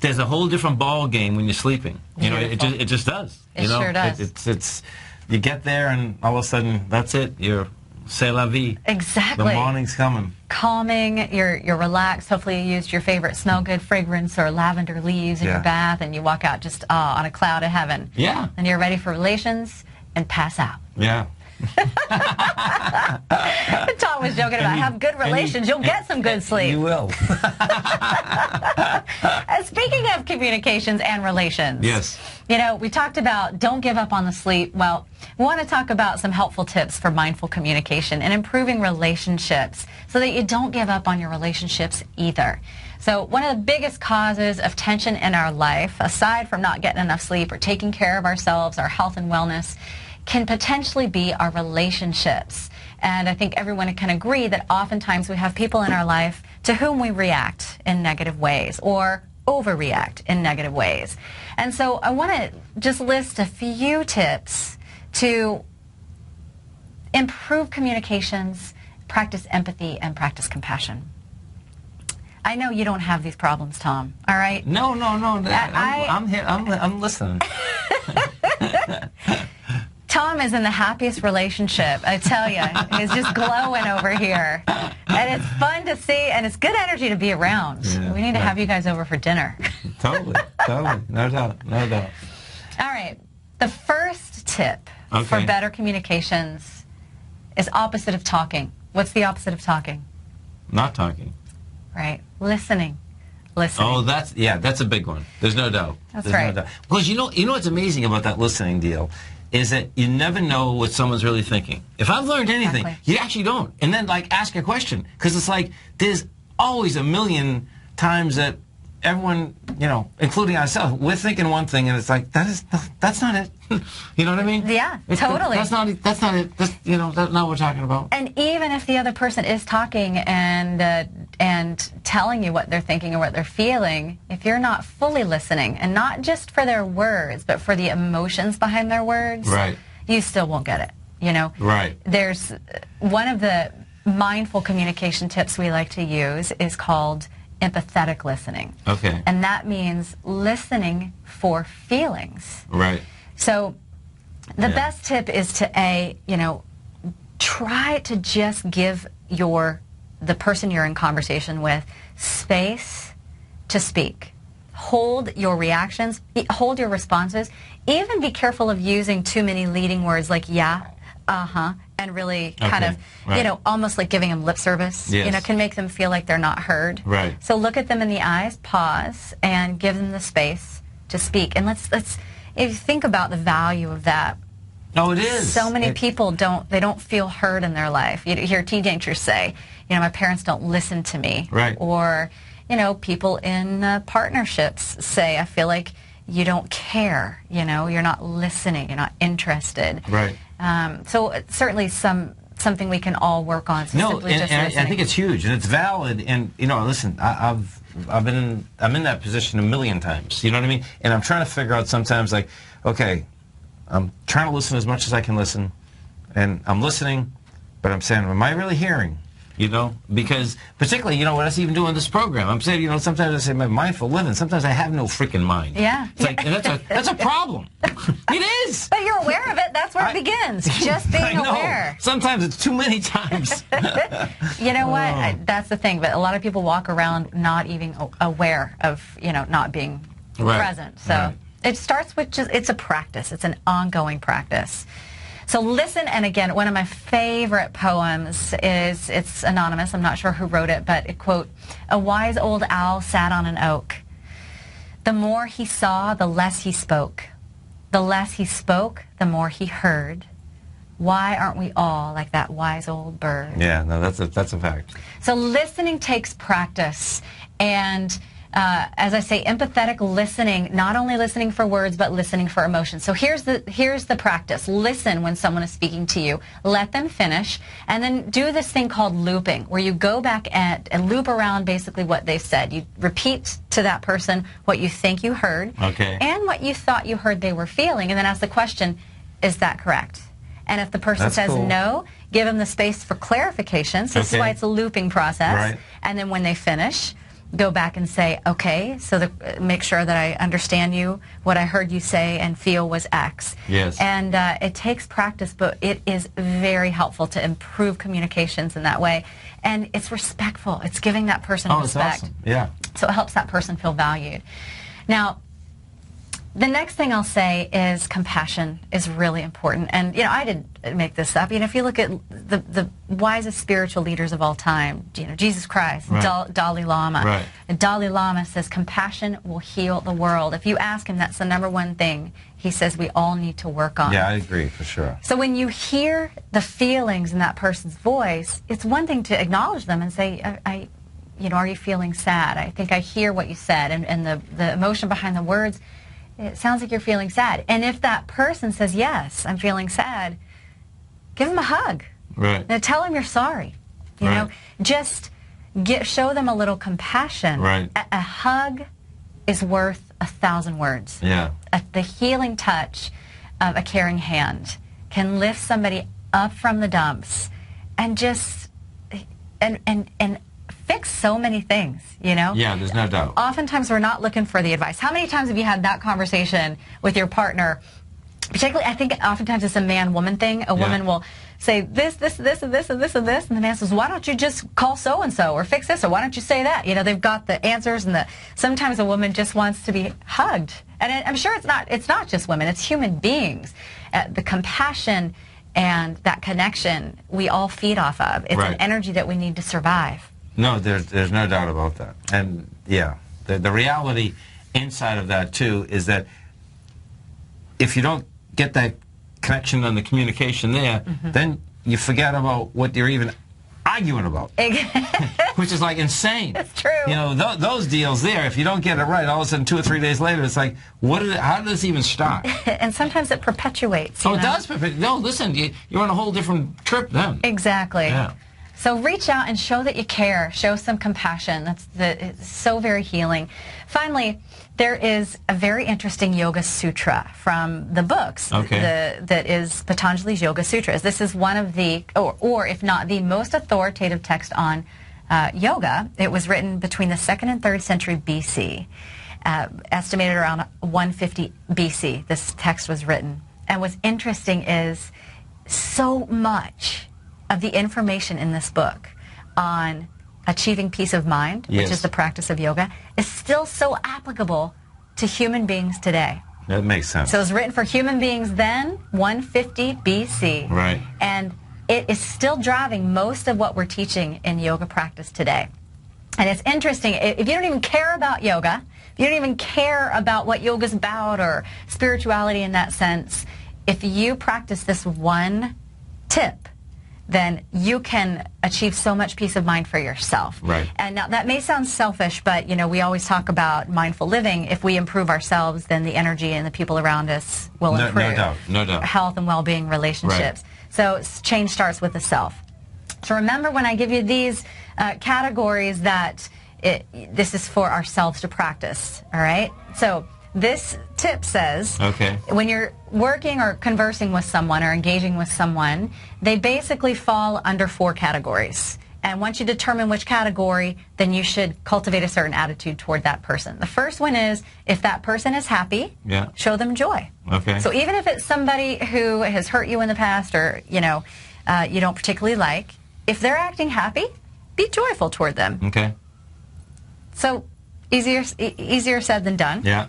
there's a whole different ball game when you're sleeping. You know, it just does. It sure does. It's you get there and all of a sudden that's it. You're c'est la vie. Exactly. The morning's coming. Calming, you're relaxed. Hopefully you used your favorite smell-good fragrance or lavender leaves in your bath, and you walk out just on a cloud of heaven. Yeah. And you're ready for relations and pass out. Yeah. Tom was joking about have good relations. You'll get some good sleep. You will. Speaking of communications and relations. Yes. You know, we talked about don't give up on the sleep. Well, we want to talk about some helpful tips for mindful communication and improving relationships so that you don't give up on your relationships either. So one of the biggest causes of tension in our life, aside from not getting enough sleep or taking care of ourselves, our health and wellness, can potentially be our relationships. And I think everyone can agree that oftentimes we have people in our life to whom we react in negative ways or overreact in negative ways. And so I want to just list a few tips to improve communications, practice empathy, and practice compassion. I know you don't have these problems, Tom, all right? No. I'm here. I'm listening. Tom is in the happiest relationship, I tell you. He's just glowing over here. And it's fun to see, and it's good energy to be around. Yeah, we need to have you guys over for dinner. Totally. No doubt. All right. The first tip for better communications is opposite of talking. What's the opposite of talking? Not talking. Right. Listening. Oh, that's a big one. There's no doubt. That's right. No doubt. Because you know what's amazing about that listening deal is that you never know what someone's really thinking. If I've learned anything, you actually don't. And then, like, ask a question. Because it's like, there's always a million times that everyone, you know, including ourselves, we're thinking one thing, and it's like, that's not it. You know what I mean? Yeah, totally. That's not it. That's not what we're talking about. And even if the other person is talking and telling you what they're thinking or what they're feeling, if you're not fully listening, and not just for their words, but for the emotions behind their words, right, you still won't get it, you know? Right. There's one of the mindful communication tips we like to use is called empathetic listening. Okay. And that means listening for feelings. Right. So the best tip is to, try to just give the person you're in conversation with space to speak. Hold your reactions, hold your responses. Even be careful of using too many leading words like yeah, uh-huh, and really kind of, almost like giving them lip service, can make them feel like they're not heard. Right. So look at them in the eyes, pause, and give them the space to speak. And let's if you think about the value of that. No, it is. So many people don't feel heard in their life. You hear teenagers say, my parents don't listen to me. Right. Or, people in partnerships say, I feel like you don't care, you're not listening, you're not interested. Right. So it's certainly something we can all work on. So no, and I think it's huge and it's valid. And listen, I'm in that position a million times. You know what I mean? And I'm trying to figure out sometimes, like, okay, I'm trying to listen as much as I can listen, and I'm listening, but I'm saying, am I really hearing? Because particularly, what I was even doing this program, I'm saying, sometimes I say my mindful living. Sometimes I have no freaking mind. Yeah. It's like, and that's a problem. It is. But you're aware of it. That's where it begins. Just being aware. Sometimes it's too many times. You know what? That's the thing. But a lot of people walk around not even aware of, not being present. So it starts with it's a practice. It's an ongoing practice. So listen, and again, one of my favorite poems it's anonymous. I'm not sure who wrote it, but it quote, "A wise old owl sat on an oak. The more he saw, the less he spoke. The less he spoke, the more he heard. Why aren't we all like that wise old bird? Yeah, no, that's a fact. So listening takes practice, and as I say, empathetic listening, not only listening for words, but listening for emotions. So here's the practice. Listen when someone is speaking to you. Let them finish, and then do this thing called looping, where you go back and loop around basically what they've said. You repeat to that person what you think you heard, okay, and what you thought you heard they were feeling, and then ask the question, is that correct? And if the person says no, give them the space for clarification. So this is why it's a looping process. Right. And then when they finish, go back and say, okay, so make sure that I understand you. What I heard you say and feel was X. Yes. And it takes practice, but it is very helpful to improve communications in that way. And it's respectful. It's giving that person respect. It's awesome. Yeah. So it helps that person feel valued. Now, the next thing I'll say is compassion is really important. And, I didn't make this up. If you look at the wisest spiritual leaders of all time, Jesus Christ, right, Dalai Lama. Right. And Dalai Lama says compassion will heal the world. If you ask him, that's the number one thing he says we all need to work on. Yeah, I agree, for sure. So when you hear the feelings in that person's voice, it's one thing to acknowledge them and say, are you feeling sad? I think I hear what you said. And the emotion behind the words, it sounds like you're feeling sad. And if that person says, yes, I'm feeling sad, give them a hug. Right. Now tell them you're sorry. You know, just show them a little compassion. Right. A hug is worth 1,000 words. Yeah. The healing touch of a caring hand can lift somebody up from the dumps and just and fix so many things, Yeah, there's no doubt. Oftentimes we're not looking for the advice. How many times have you had that conversation with your partner? Particularly, I think oftentimes it's a man-woman thing. A woman will say this, this, this, and this, and this, and this, and the man says, why don't you just call so-and-so or fix this, or why don't you say that? They've got the answers, and sometimes a woman just wants to be hugged. And I'm sure it's not just women, it's human beings. The compassion and that connection we all feed off of. It's an energy that we need to survive. No, there's no doubt about that. And, yeah, the reality inside of that, too, is that if you don't get that connection and the communication there, then you forget about what you're even arguing about, which is, like, insane. It's true. Those deals there, if you don't get it right, all of a sudden 2 or 3 days later, it's like, how did this even start? And sometimes it perpetuates. It does perpetuate. No, listen, you're on a whole different trip then. Exactly. Yeah. So reach out and show that you care. Show some compassion. It's so very healing. Finally, there is a very interesting Yoga Sutra from the books. Okay. That is Patanjali's Yoga Sutras. This is one of the, or if not the most authoritative text on yoga. It was written between the 2nd and 3rd century BC, estimated around 150 BC. This text was written. And what's interesting is so much of the information in this book on achieving peace of mind, which is the practice of yoga, is still so applicable to human beings today. That makes sense. So it was written for human beings then, 150 BC. Right. And it is still driving most of what we're teaching in yoga practice today. And it's interesting, if you don't even care about yoga, if you don't even care about what yoga's about or spirituality in that sense, if you practice this one tip, then you can achieve so much peace of mind for yourself. Right. And now that may sound selfish, but we always talk about mindful living. If we improve ourselves, then the energy and the people around us will improve. No doubt. Health and well-being, relationships. So change starts with the self. So remember when I give you these categories that this is for ourselves to practice, all right? So this tip says, when you're working or conversing with someone or engaging with someone, they basically fall under 4 categories. And once you determine which category, then you should cultivate a certain attitude toward that person. The first one is, if that person is happy, show them joy. Okay. So even if it's somebody who has hurt you in the past or, you don't particularly like, if they're acting happy, be joyful toward them. Okay. So easier said than done. Yeah.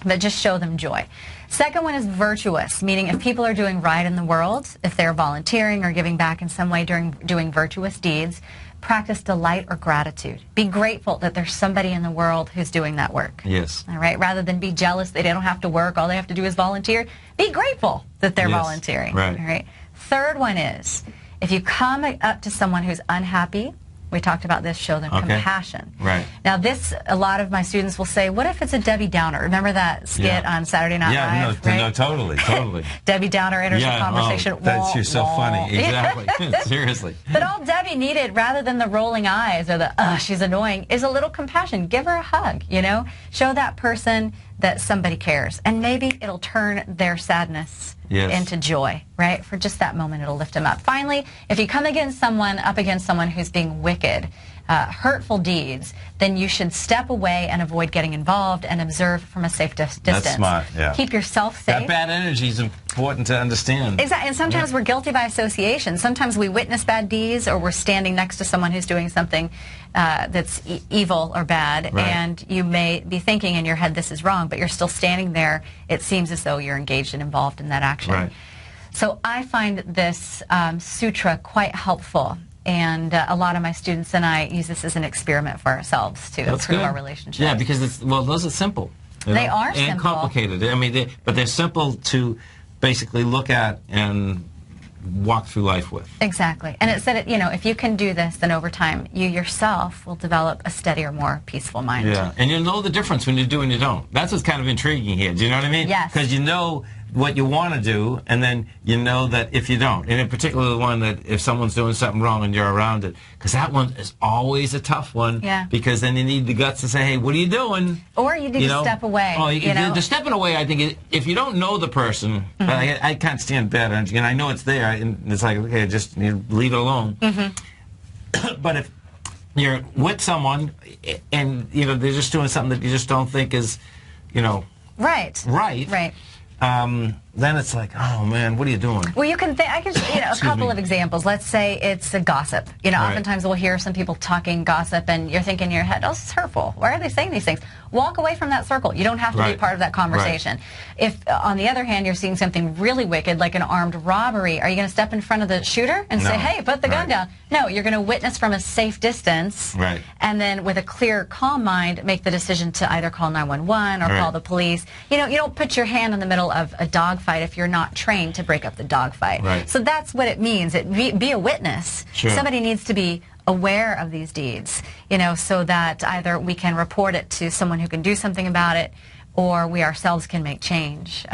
But just show them joy. Second one is virtuous, meaning if people are doing right in the world, if they're volunteering or giving back in some way doing virtuous deeds, practice delight or gratitude. Be grateful that there's somebody in the world who's doing that work. Yes. All right. Rather than be jealous that they don't have to work, all they have to do is volunteer. Be grateful that they're volunteering. Right. All right. Third one is, if you come up to someone who's unhappy, we talked about this, show them compassion. Right. Now this, a lot of my students will say, what if it's a Debbie Downer? Remember that skit on Saturday Night Live? No, totally. Debbie Downer enters the conversation. You're so funny. Exactly. Seriously. But all Debbie needed, rather than the rolling eyes or the, she's annoying, is a little compassion. Give her a hug, you know? Show that person that somebody cares. And maybe it'll turn their sadness into joy, right? For just that moment, it'll lift them up. Finally, if you come up against someone who's being wicked, hurtful deeds, then you should step away and avoid getting involved and observe from a safe distance. That's smart, yeah. Keep yourself safe. That bad energy is important to understand. Exactly, and sometimes we're guilty by association. Sometimes we witness bad deeds, or we're standing next to someone who's doing something that's evil or bad, and you may be thinking in your head, this is wrong, but you're still standing there. It seems as though you're engaged and involved in that action. Right. So I find this sutra quite helpful. And a lot of my students and I use this as an experiment for ourselves to improve our relationship. Yeah, because those are simple. They are simple. And complicated. I mean, but they're simple to basically look at and walk through life with. Exactly. And it said, if you can do this, then over time, you yourself will develop a steadier, more peaceful mind. Yeah, and you'll know the difference when you do and you don't. That's what's kind of intriguing here. Do you know what I mean? Yes. Because you know what you want to do, and then you know that if you don't, and in particular the one that if someone's doing something wrong and you're around it, because that one is always a tough one. Yeah. Because then you need the guts to say, hey, what are you doing? Or you need to step away. Oh, the stepping away, I think, if you don't know the person, I can't stand bad energy, and I know it's there, and it's like, okay, just leave it alone. But if you're with someone, and they're just doing something that you just don't think is, right. Then it's like, oh man, what are you doing? Well, you can think, I can, a couple of examples. Let's say it's a gossip. Oftentimes we'll hear some people talking gossip, and you're thinking in your head, oh, this is hurtful. Why are they saying these things? Walk away from that circle. You don't have to be part of that conversation. If, on the other hand, you're seeing something really wicked, like an armed robbery, are you going to step in front of the shooter and say, hey, put the gun down? No, you're going to witness from a safe distance, and then with a clear, calm mind, make the decision to either call 911 or call the police. You don't put your hand in the middle of a dogfight if you're not trained to break up the dogfight. So that's what it means. Be a witness. Somebody needs to be aware of these deeds, so that either we can report it to someone who can do something about it, or we ourselves can make change.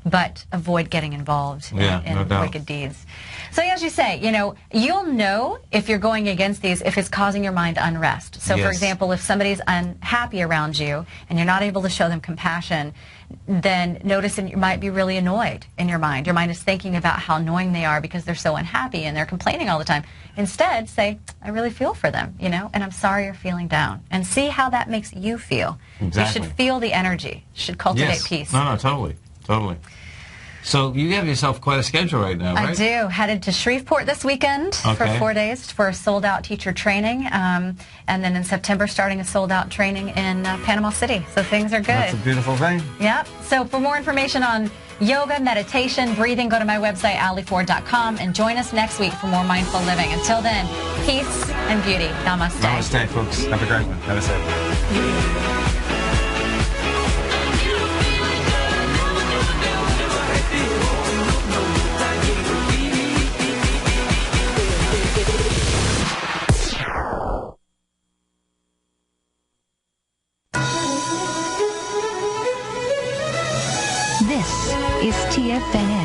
But avoid getting involved in wicked deeds. So as you say, you'll know if you're going against these, if it's causing your mind unrest. So for example, if somebody's unhappy around you and you're not able to show them compassion, then notice that you might be really annoyed in your mind. Your mind is thinking about how annoying they are because they're so unhappy and they're complaining all the time. Instead, say, I really feel for them, and I'm sorry you're feeling down. And see how that makes you feel. Exactly. You should feel the energy. You should cultivate peace. No, totally. So you have yourself quite a schedule right now, right? I do. Headed to Shreveport this weekend for 4 days for a sold-out teacher training. And then in September, starting a sold-out training in Panama City. So things are good. That's a beautiful thing. Yep. So for more information on yoga, meditation, breathing, go to my website, AllieFord.com, and join us next week for more mindful living. Until then, peace and beauty. Namaste. Namaste, folks. Have a great one. Namaste. This is TFNN.